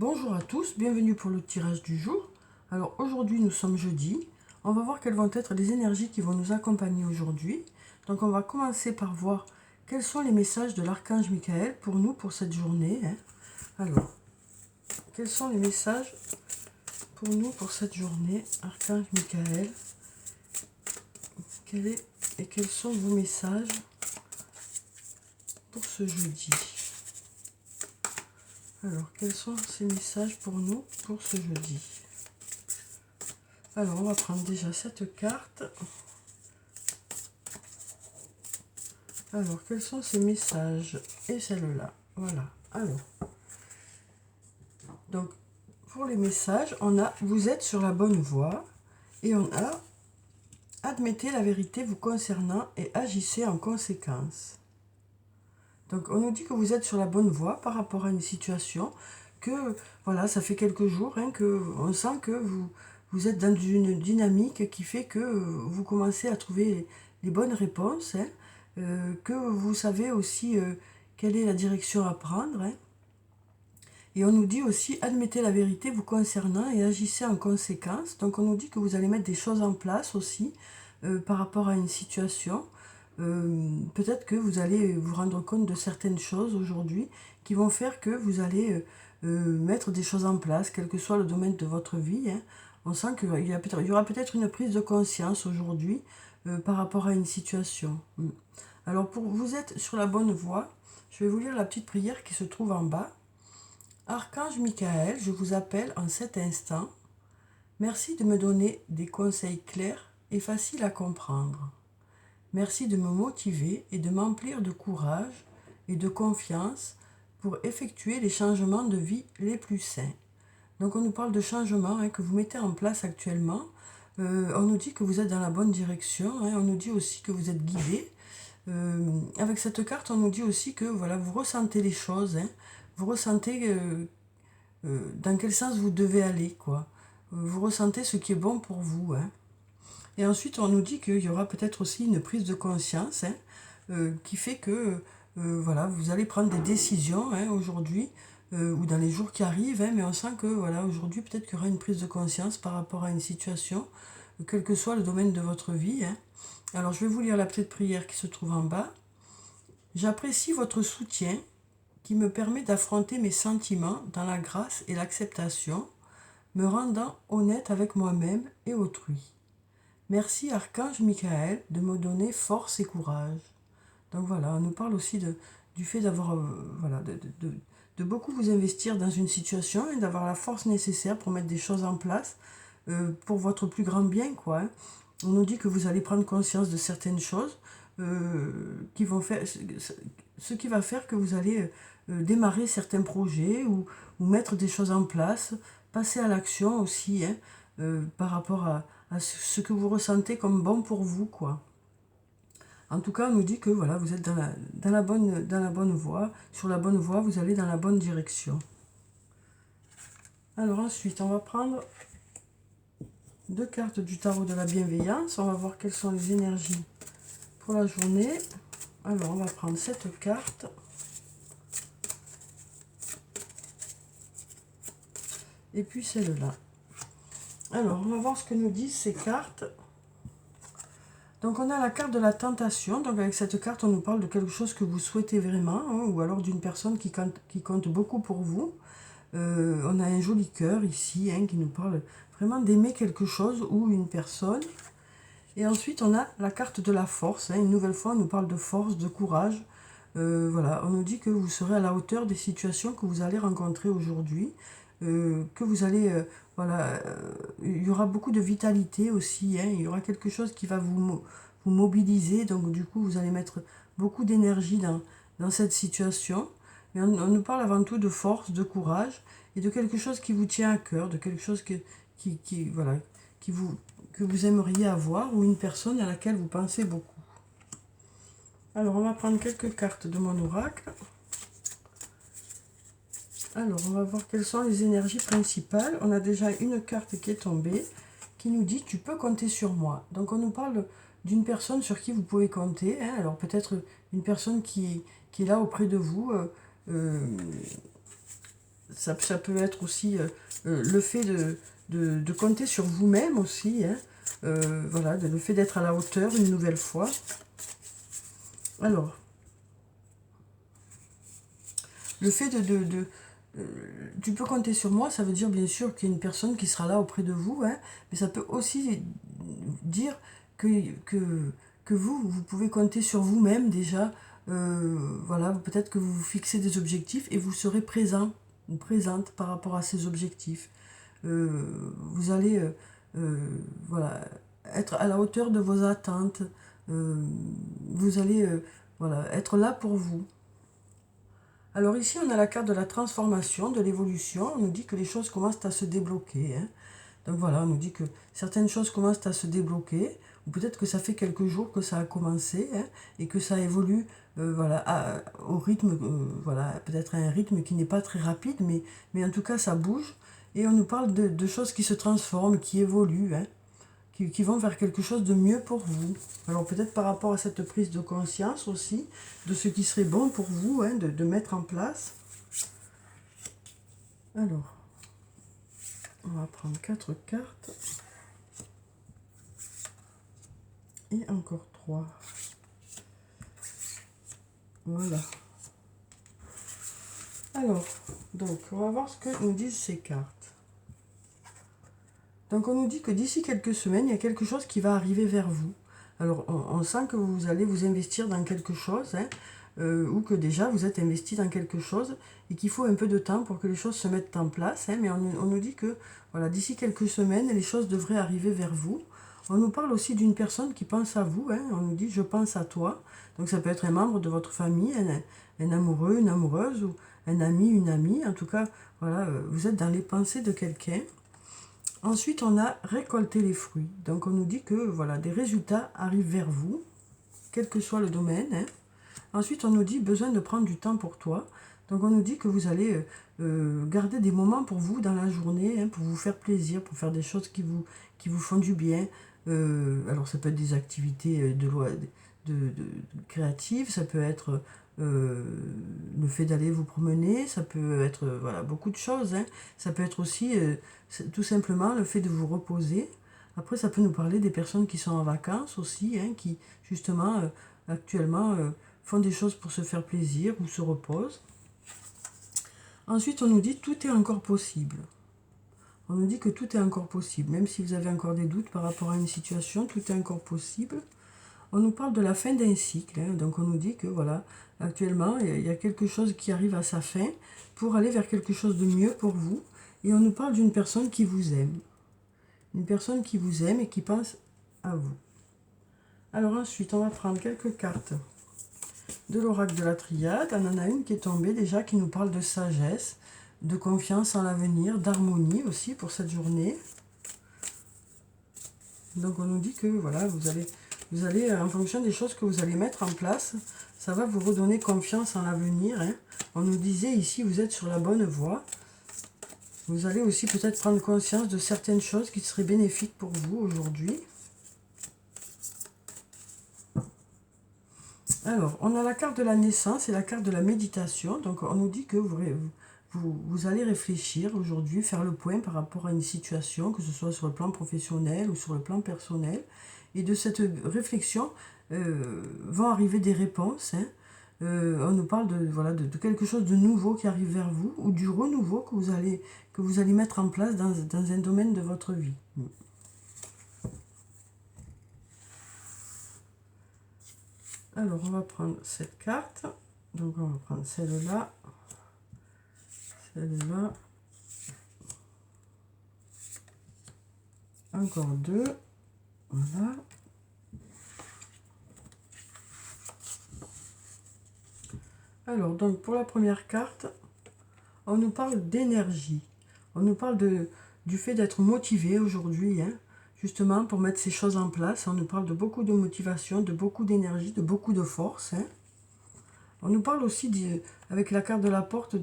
Bonjour à tous, bienvenue pour le tirage du jour. Alors aujourd'hui nous sommes jeudi, on va voir quelles vont être les énergies qui vont nous accompagner aujourd'hui. Donc on va commencer par voir quels sont les messages de l'archange Michael pour nous pour cette journée. Alors, quels sont les messages pour nous pour cette journée, archange Michael? Quels sont vos messages pour ce jeudi? Alors, quels sont ces messages pour nous pour ce jeudi? Alors, on va prendre déjà cette carte. Alors, quels sont ces messages? Et celle-là. Voilà. Alors, donc, pour les messages, on a « Vous êtes sur la bonne voie » et on a « Admettez la vérité vous concernant et agissez en conséquence ». Donc, on nous dit que vous êtes sur la bonne voie par rapport à une situation, que, voilà, ça fait quelques jours, que on sent que vous êtes dans une dynamique qui fait que vous commencez à trouver les bonnes réponses, que vous savez aussi quelle est la direction à prendre. Et on nous dit aussi, admettez la vérité vous concernant et agissez en conséquence. Donc on nous dit que vous allez mettre des choses en place aussi par rapport à une situation. Peut-être que vous allez vous rendre compte de certaines choses aujourd'hui qui vont faire que vous allez mettre des choses en place, quel que soit le domaine de votre vie. On sent qu'il y aura peut-être une prise de conscience aujourd'hui par rapport à une situation. Alors vous êtes sur la bonne voie. Je vais vous lire la petite prière qui se trouve en bas. Archange Michael, je vous appelle en cet instant. Merci de me donner des conseils clairs et faciles à comprendre. Merci de me motiver et de m'emplir de courage et de confiance pour effectuer les changements de vie les plus sains. Donc on nous parle de changements que vous mettez en place actuellement. On nous dit que vous êtes dans la bonne direction. On nous dit aussi que vous êtes guidé. Avec cette carte, on nous dit aussi que voilà, vous ressentez les choses. Vous ressentez dans quel sens vous devez aller, quoi. Vous ressentez ce qui est bon pour vous. Et ensuite, on nous dit qu'il y aura peut-être aussi une prise de conscience qui fait que voilà, vous allez prendre des décisions aujourd'hui ou dans les jours qui arrivent, mais on sent que voilà, aujourd'hui, peut-être qu'il y aura une prise de conscience par rapport à une situation, quel que soit le domaine de votre vie. Alors, je vais vous lire la petite prière qui se trouve en bas. J'apprécie votre soutien qui me permet d'affronter mes sentiments dans la grâce et l'acceptation, me rendant honnête avec moi-même et autrui. Merci Archange Michael de me donner force et courage. Donc voilà, on nous parle aussi du fait d'avoir, voilà, de beaucoup vous investir dans une situation et d'avoir la force nécessaire pour mettre des choses en place pour votre plus grand bien, quoi. On nous dit que vous allez prendre conscience de certaines choses qui vont faire, ce qui va faire que vous allez démarrer certains projets ou mettre des choses en place, passer à l'action aussi, par rapport à ce que vous ressentez comme bon pour vous, quoi. En tout cas, on nous dit que voilà, vous êtes dans la bonne voie, sur la bonne voie, vous allez dans la bonne direction. Alors ensuite, on va prendre deux cartes du tarot de la bienveillance. On va voir quelles sont les énergies pour la journée. Alors, on va prendre cette carte. Et puis celle-là. Alors, on va voir ce que nous disent ces cartes. Donc, on a la carte de la tentation. Donc, avec cette carte, on nous parle de quelque chose que vous souhaitez vraiment, ou alors d'une personne qui compte beaucoup pour vous. On a un joli cœur ici, qui nous parle vraiment d'aimer quelque chose ou une personne. Et ensuite, on a la carte de la force. Une nouvelle fois, on nous parle de force, de courage. Voilà, on nous dit que vous serez à la hauteur des situations que vous allez rencontrer aujourd'hui. Que vous allez, voilà, il y aura beaucoup de vitalité aussi, il y aura quelque chose qui va vous mobiliser, donc du coup vous allez mettre beaucoup d'énergie dans cette situation. Mais on nous parle avant tout de force, de courage, et de quelque chose qui vous tient à cœur, de quelque chose voilà, que vous aimeriez avoir, ou une personne à laquelle vous pensez beaucoup. Alors on va prendre quelques cartes de mon oracle. Alors, on va voir quelles sont les énergies principales. On a déjà une carte qui est tombée, qui nous dit « Tu peux compter sur moi ». Donc, on nous parle d'une personne sur qui vous pouvez compter. Alors, peut-être une personne qui est là auprès de vous, ça peut être aussi le fait de compter sur vous-même aussi, hein. Voilà, le fait d'être à la hauteur une nouvelle fois. Alors, le fait tu peux compter sur moi, ça veut dire bien sûr qu'il y a une personne qui sera là auprès de vous, hein, mais ça peut aussi dire que, que, que vous pouvez compter sur vous-même déjà. Voilà, peut-être que vous vous fixez des objectifs et vous serez présent ou présente par rapport à ces objectifs. Vous allez voilà, être à la hauteur de vos attentes. Vous allez voilà, être là pour vous. Alors ici, on a la carte de la transformation, de l'évolution. On nous dit que les choses commencent à se débloquer, hein. Donc voilà, on nous dit que certaines choses commencent à se débloquer, ou peut-être que ça fait quelques jours que ça a commencé, hein, et que ça évolue voilà, au rythme, voilà, peut-être à un rythme qui n'est pas très rapide, mais en tout cas ça bouge. Et on nous parle de choses qui se transforment, qui évoluent, hein, qui vont vers quelque chose de mieux pour vous. Alors peut-être par rapport à cette prise de conscience aussi, de ce qui serait bon pour vous, hein, de mettre en place. Alors, on va prendre 4 cartes. Et encore 3. Voilà. Alors, donc, on va voir ce que nous disent ces cartes. Donc, on nous dit que d'ici quelques semaines, il y a quelque chose qui va arriver vers vous. Alors, on sent que vous allez vous investir dans quelque chose, hein, ou que déjà vous êtes investi dans quelque chose et qu'il faut un peu de temps pour que les choses se mettent en place. Hein, mais on nous dit que voilà, d'ici quelques semaines, les choses devraient arriver vers vous. On nous parle aussi d'une personne qui pense à vous. Hein, on nous dit « je pense à toi ». Donc ça peut être un membre de votre famille, un amoureux, une amoureuse, ou un ami, une amie. En tout cas, voilà, vous êtes dans les pensées de quelqu'un. Ensuite, on a récolté les fruits. Donc on nous dit que voilà, des résultats arrivent vers vous, quel que soit le domaine, hein. Ensuite, on nous dit besoin de prendre du temps pour toi. Donc, on nous dit que vous allez garder des moments pour vous dans la journée, hein, pour vous faire plaisir, pour faire des choses qui vous font du bien. Alors, ça peut être des activités créatives, ça peut être le fait d'aller vous promener, ça peut être voilà, beaucoup de choses, hein. Ça peut être aussi tout simplement le fait de vous reposer. Après, ça peut nous parler des personnes qui sont en vacances aussi, hein, qui justement actuellement font des choses pour se faire plaisir ou se reposent. Ensuite, on nous dit tout est encore possible. On nous dit que tout est encore possible. Même si vous avez encore des doutes par rapport à une situation, tout est encore possible. On nous parle de la fin d'un cycle. Hein, donc on nous dit que voilà, actuellement, il y a quelque chose qui arrive à sa fin pour aller vers quelque chose de mieux pour vous. Et on nous parle d'une personne qui vous aime. Une personne qui vous aime et qui pense à vous. Alors ensuite, on va prendre quelques cartes de l'oracle de la triade. On en a une qui est tombée déjà, qui nous parle de sagesse, de confiance en l'avenir, d'harmonie aussi pour cette journée. Donc on nous dit que voilà, vous allez en fonction des choses que vous allez mettre en place, ça va vous redonner confiance en l'avenir, hein. On nous disait ici, vous êtes sur la bonne voie. Vous allez aussi peut-être prendre conscience de certaines choses qui seraient bénéfiques pour vous aujourd'hui. Alors, on a la carte de la naissance et la carte de la méditation. Donc, on nous dit que vous allez réfléchir aujourd'hui, faire le point par rapport à une situation, que ce soit sur le plan professionnel ou sur le plan personnel. Et de cette réflexion vont arriver des réponses, hein. On nous parle de quelque chose de nouveau qui arrive vers vous, ou du renouveau que vous allez mettre en place dans un domaine de votre vie. Alors, on va prendre cette carte. Donc, on va prendre celle-là. Celle-là. Encore 2. Voilà. Alors, donc, pour la première carte, on nous parle d'énergie. On nous parle du fait d'être motivé aujourd'hui, hein, justement, pour mettre ces choses en place. On nous parle de beaucoup de motivation, de beaucoup d'énergie, de beaucoup de force, hein. On nous parle aussi, avec la carte de la porte,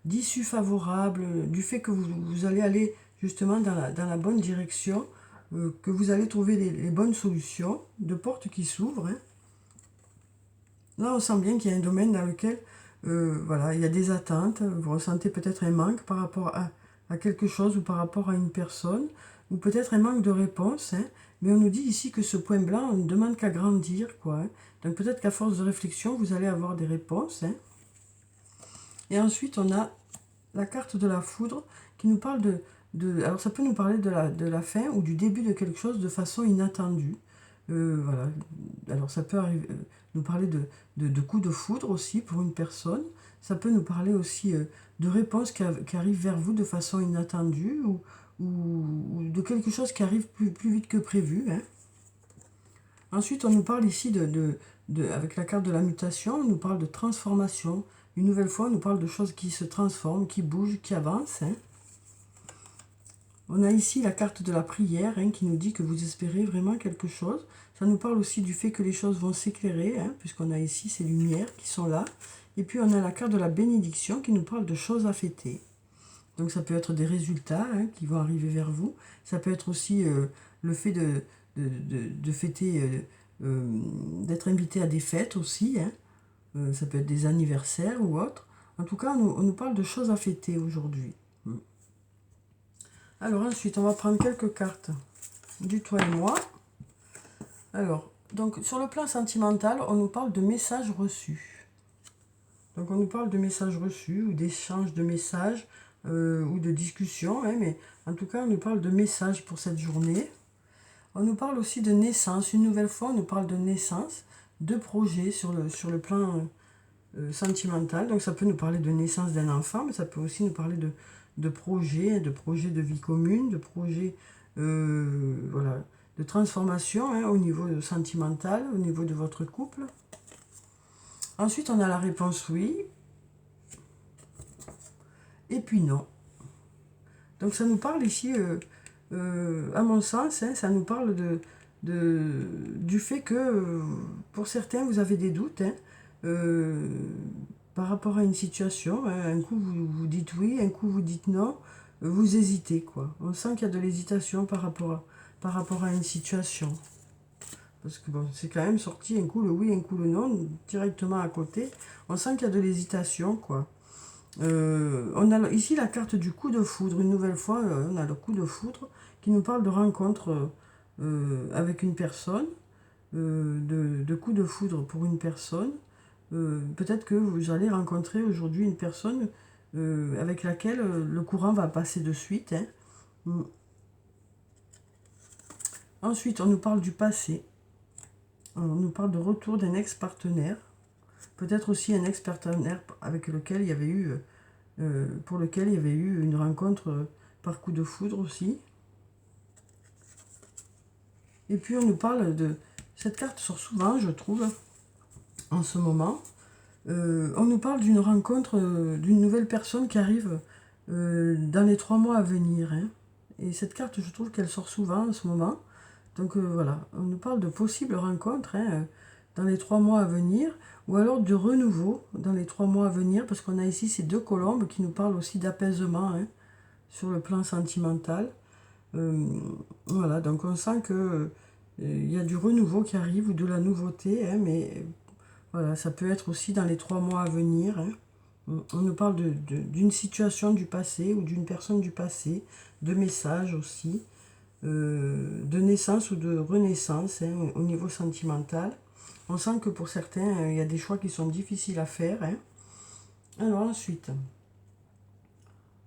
d'issue favorable, du fait que vous allez aller justement dans la bonne direction, que vous allez trouver les bonnes solutions, de portes qui s'ouvrent, hein. Là, on sent bien qu'il y a un domaine dans lequel Voilà, il y a des attentes, vous ressentez peut-être un manque par rapport à quelque chose ou par rapport à une personne, ou peut-être un manque de réponse, hein, mais on nous dit ici que ce point blanc, on ne demande qu'à grandir, quoi. Hein. Donc peut-être qu'à force de réflexion, vous allez avoir des réponses. Hein. Et ensuite, on a la carte de la foudre qui nous parle alors ça peut nous parler de la fin ou du début de quelque chose de façon inattendue. Voilà. Alors ça peut nous parler de coups de foudre aussi pour une personne. Ça peut nous parler aussi de réponses qui arrivent vers vous de façon inattendue ou de quelque chose qui arrive plus vite que prévu. Hein. Ensuite, on nous parle ici avec la carte de la mutation, on nous parle de transformation. Une nouvelle fois, on nous parle de choses qui se transforment, qui bougent, qui avancent. Hein. On a ici la carte de la prière hein, qui nous dit que vous espérez vraiment quelque chose. Ça nous parle aussi du fait que les choses vont s'éclairer, hein, puisqu'on a ici ces lumières qui sont là. Et puis on a la carte de la bénédiction qui nous parle de choses à fêter. Donc ça peut être des résultats hein, qui vont arriver vers vous. Ça peut être aussi le fait de fêter, d'être invité à des fêtes aussi. Hein. Ça peut être des anniversaires ou autres. En tout cas, on nous parle de choses à fêter aujourd'hui. Alors ensuite, on va prendre quelques cartes du toi et moi. Alors, donc sur le plan sentimental, on nous parle de messages reçus. Donc on nous parle de messages reçus ou d'échanges de messages ou de discussions. Hein, mais en tout cas, on nous parle de messages pour cette journée. On nous parle aussi de naissance. Une nouvelle fois, on nous parle de naissance, de projets sur le plan sentimental. Donc ça peut nous parler de naissance d'un enfant, mais ça peut aussi nous parler de projets de vie commune, de projets voilà, de transformation hein, au niveau sentimental, au niveau de votre couple. Ensuite, on a la réponse oui. Et puis non. Donc ça nous parle ici, à mon sens, hein, ça nous parle du fait que pour certains, vous avez des doutes. Hein, par rapport à une situation, hein, un coup vous dites oui, un coup vous dites non, vous hésitez quoi. On sent qu'il y a de l'hésitation par rapport à une situation. Parce que bon, c'est quand même sorti un coup le oui, un coup le non, directement à côté. On sent qu'il y a de l'hésitation quoi. On a ici la carte du coup de foudre. Une nouvelle fois, on a le coup de foudre qui nous parle de rencontre avec une personne, de coup de foudre pour une personne. Peut-être que vous allez rencontrer aujourd'hui une personne avec laquelle le courant va passer de suite. Hein. Ensuite, on nous parle du passé. On nous parle de retour d'un ex-partenaire. Peut-être aussi un ex-partenaire avec lequel il y avait eu, pour lequel il y avait eu une rencontre par coup de foudre aussi. Et puis on nous parle de... Cette carte sort souvent, je trouve, en ce moment. On nous parle d'une rencontre, d'une nouvelle personne qui arrive dans les 3 mois à venir. Hein. Et cette carte, je trouve qu'elle sort souvent en ce moment. Donc voilà, on nous parle de possibles rencontres hein, dans les 3 mois à venir, ou alors de renouveau dans les 3 mois à venir, parce qu'on a ici ces 2 colombes qui nous parlent aussi d'apaisement hein, sur le plan sentimental. Voilà, donc on sent que il y a du renouveau qui arrive ou de la nouveauté, hein, mais voilà, ça peut être aussi dans les 3 mois à venir. Hein. On nous parle d'une situation du passé ou d'une personne du passé, de messages aussi, de naissance ou de renaissance hein, au niveau sentimental. On sent que pour certains, il y a des choix qui sont difficiles à faire. Hein. Alors ensuite,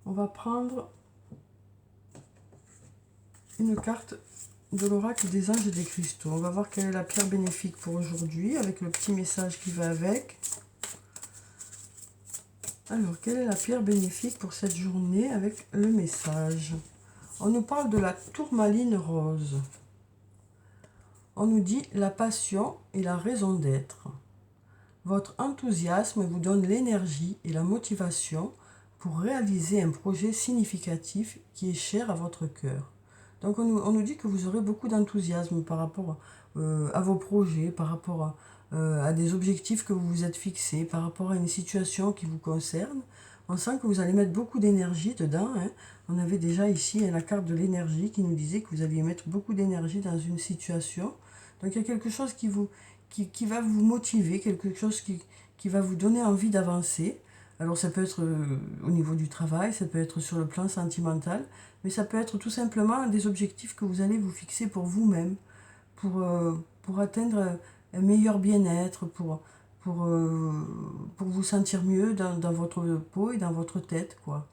on va prendre une carte de l'oracle des anges et des cristaux. On va voir quelle est la pierre bénéfique pour aujourd'hui, avec le petit message qui va avec. Alors, quelle est la pierre bénéfique pour cette journée avec le message? On nous parle de la tourmaline rose. On nous dit la passion et la raison d'être. Votre enthousiasme vous donne l'énergie et la motivation pour réaliser un projet significatif qui est cher à votre cœur. Donc on nous dit que vous aurez beaucoup d'enthousiasme par rapport à vos projets, par rapport à des objectifs que vous vous êtes fixés, par rapport à une situation qui vous concerne. On sent que vous allez mettre beaucoup d'énergie dedans. Hein. On avait déjà ici la carte de l'énergie qui nous disait que vous alliez mettre beaucoup d'énergie dans une situation. Donc il y a quelque chose qui va vous motiver, quelque chose qui qui va vous donner envie d'avancer. Alors ça peut être au niveau du travail, ça peut être sur le plan sentimental, mais ça peut être tout simplement des objectifs que vous allez vous fixer pour vous-même, pour atteindre un meilleur bien-être, pour vous sentir mieux dans votre peau et dans votre tête, quoi.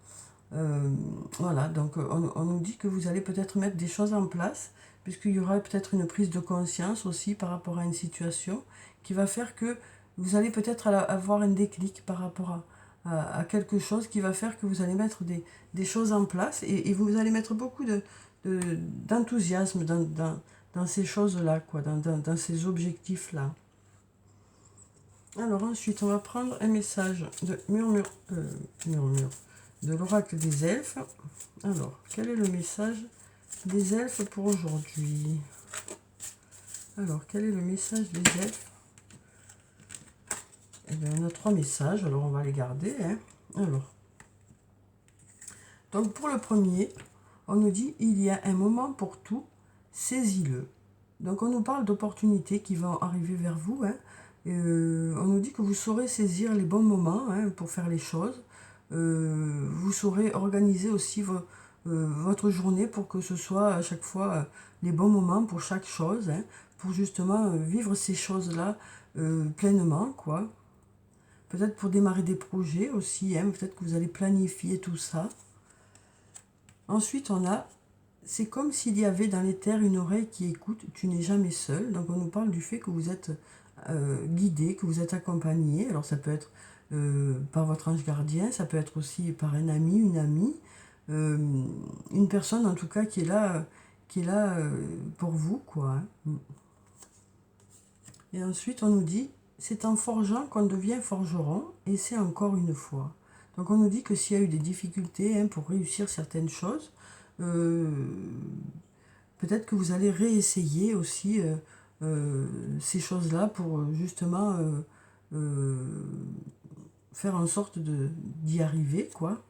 Voilà, donc on nous dit que vous allez peut-être mettre des choses en place, puisqu'il y aura peut-être une prise de conscience aussi par rapport à une situation qui va faire que vous allez peut-être avoir un déclic par rapport à quelque chose qui va faire que vous allez mettre des choses en place et vous allez mettre beaucoup d'enthousiasme dans ces choses-là, quoi, dans ces objectifs-là. Alors ensuite, on va prendre un message de murmure, de l'oracle des elfes. Alors, quel est le message des elfes pour aujourd'hui? Alors, quel est le message des elfes? Eh bien, on a 3 messages, alors on va les garder. Hein. Alors, donc pour le premier, on nous dit « Il y a un moment pour tout, saisis-le ». Donc on nous parle d'opportunités qui vont arriver vers vous. Hein. On nous dit que vous saurez saisir les bons moments hein, pour faire les choses. Vous saurez organiser aussi votre journée pour que ce soit à chaque fois les bons moments pour chaque chose, hein, pour justement vivre ces choses-là pleinement, quoi. Peut-être pour démarrer des projets aussi, hein, peut-être que vous allez planifier tout ça. Ensuite, on a, c'est comme s'il y avait dans les terres une oreille qui écoute, tu n'es jamais seul. Donc on nous parle du fait que vous êtes guidé, que vous êtes accompagné. Alors ça peut être par votre ange gardien, ça peut être aussi par un ami, une amie, une personne en tout cas qui est là pour vous, quoi. Hein. Et ensuite on nous dit, c'est en forgeant qu'on devient forgeron, et c'est encore une fois. Donc on nous dit que s'il y a eu des difficultés hein, pour réussir certaines choses, peut-être que vous allez réessayer aussi ces choses-là pour justement faire en sorte d'y arriver, quoi.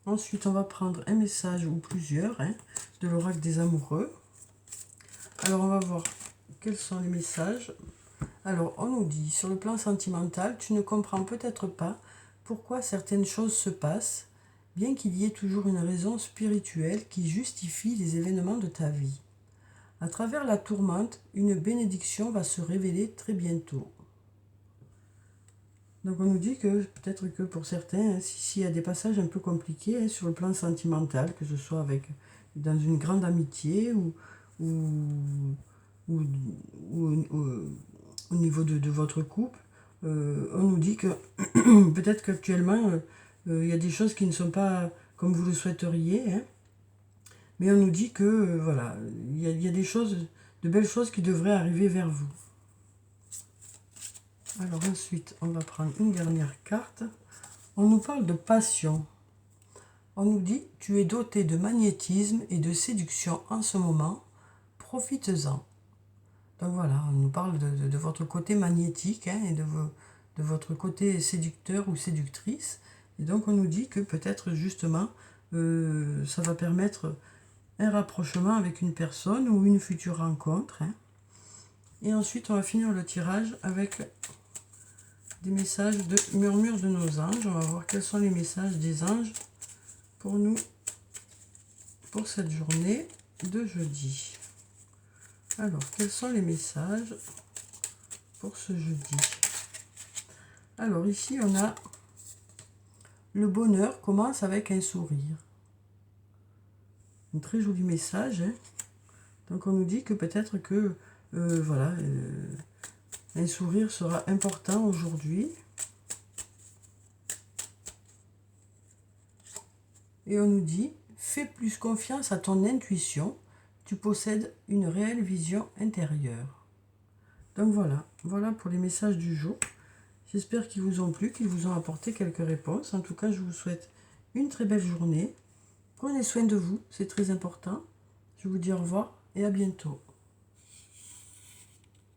Ensuite, on va prendre un message ou plusieurs hein, de l'oracle des amoureux. Alors, on va voir quels sont les messages. Alors, on nous dit, sur le plan sentimental, tu ne comprends peut-être pas pourquoi certaines choses se passent, bien qu'il y ait toujours une raison spirituelle qui justifie les événements de ta vie. À travers la tourmente, une bénédiction va se révéler très bientôt. Donc on nous dit que peut-être que pour certains, hein, s'il y a des passages un peu compliqués hein, sur le plan sentimental, que ce soit dans une grande amitié ou au niveau de votre couple, on nous dit que peut-être qu'actuellement, il y a des choses qui ne sont pas comme vous le souhaiteriez, hein, mais on nous dit que voilà, il y a des choses, de belles choses qui devraient arriver vers vous. Alors ensuite, on va prendre une dernière carte. On nous parle de passion. On nous dit, tu es doté de magnétisme et de séduction en ce moment, profites-en. Donc voilà, on nous parle de votre côté magnétique hein, et de votre côté séducteur ou séductrice. Et donc on nous dit que peut-être justement, ça va permettre un rapprochement avec une personne ou une future rencontre. Hein. Et ensuite, on va finir le tirage avec des messages de murmure de nos anges. On va voir quels sont les messages des anges pour nous, pour cette journée de jeudi. Alors, quels sont les messages pour ce jeudi? Alors, ici, on a le bonheur commence avec un sourire. Un très joli message. Hein. Donc, on nous dit que peut-être que, voilà, un sourire sera important aujourd'hui. Et on nous dit, fais plus confiance à ton intuition, tu possèdes une réelle vision intérieure. Donc voilà pour les messages du jour. J'espère qu'ils vous ont plu, qu'ils vous ont apporté quelques réponses. En tout cas, je vous souhaite une très belle journée. Prenez soin de vous, c'est très important. Je vous dis au revoir et à bientôt.